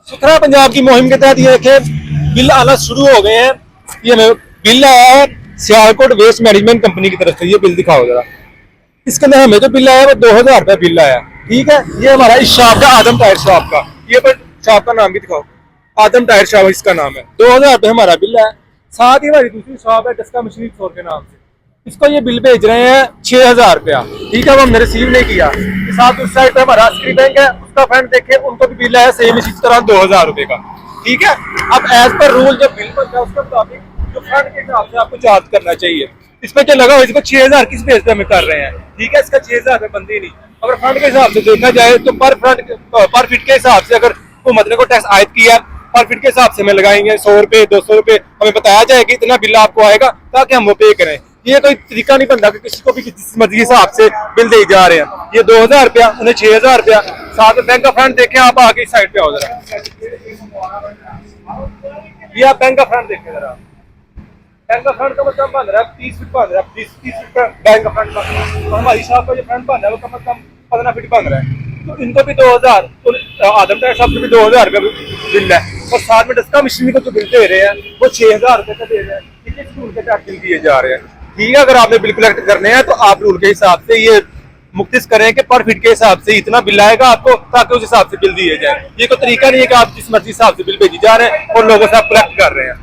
सुथरा पंजाब की मुहिम के तहत ये देखें बिल आना शुरू हो गए हैं। ये बिल आया है सियालकोट वेस्ट मैनेजमेंट कंपनी की तरफ से। ये बिल दिखाओ जरा। इसके अंदर हमें जो बिल आया है वो 2000 रुपया बिल आया। ठीक है, ये हमारा इस शॉप का आदम टायर शॉप का, ये पर शॉप का नाम भी दिखाओ, आदम टायर शॉप इसका नाम है। 2000 रुपये हमारा बिल है। साथ ही हमारी दूसरी शॉप है डस्का मशीन स्टोर के नाम से, इसको ये बिल भेज रहे हैं 6000 रुपया। ठीक है, वो हमने रिसीव नहीं किया। साथ उस साइड पे हमारा राष्ट्रीय बैंक है, उसका फंड देखे उनको भी बिल है सेम इसी तरह 2000 रुपये का। ठीक है, अब एज पर रूल जो बिल बनता है उसके मुताबिक जो फंड के हिसाब से आपको चार्ज करना चाहिए। इसमें जो लगा हुआ इसको 6000 किस बेस पे हमें कर रहे हैं। ठीक है, इसका 6000 रुपये बनती नहीं। अगर फंड के हिसाब से देखा जाए तो पर फीट के हिसाब से अगर हुकूमत ने को टैक्स आयद किया पर फीट के हिसाब से हमें लगाएंगे 100 रुपये 200 रुपये, हमें बताया जाए कि इतना बिल आपको आएगा ताकि हम वो पे करें। ये कोई तरीका नहीं बनता कि किसी को भी जिस मर्जी के हिसाब से बिल दे जा रहे हैं। ये 2000 रुपया उन्हें 6000 रुपया। साथ में बैंक का फंड देखें, आप आगे इस साइड पे आओ जरा। ये आप बैंक का फंड देखें जरा। बैंक का फंड कम से कम बन रहा है 30 फीट बन रहा है, 30 फीट का बैंक का फंड बन रहा है। और हमारी शॉप का जो फंड बन रहा है वो कम से कम 15 फीट बन रहा है। तो इनको भी 2000, तो आदम टायर शॉप को भी 2000 रुपये बिल है। और साथ में डस्का मशीन को जो बिल दे रहे हैं वो 6000 रुपये का दे रहे हैं। कितने स्कूल के टैक्स बिल दिए जा रहे हैं। ठीक है, अगर आपने बिल कलेक्ट करने हैं तो आप रूल के हिसाब से ये मुख्तिस करें कि पर फीट के हिसाब से इतना बिल आएगा आपको, ताकि उस हिसाब से बिल दिए जाए। ये कोई तरीका नहीं है कि आप जिस मर्जी हिसाब से बिल भेजी जा रहे हैं और लोगों से आप कलेक्ट कर रहे हैं।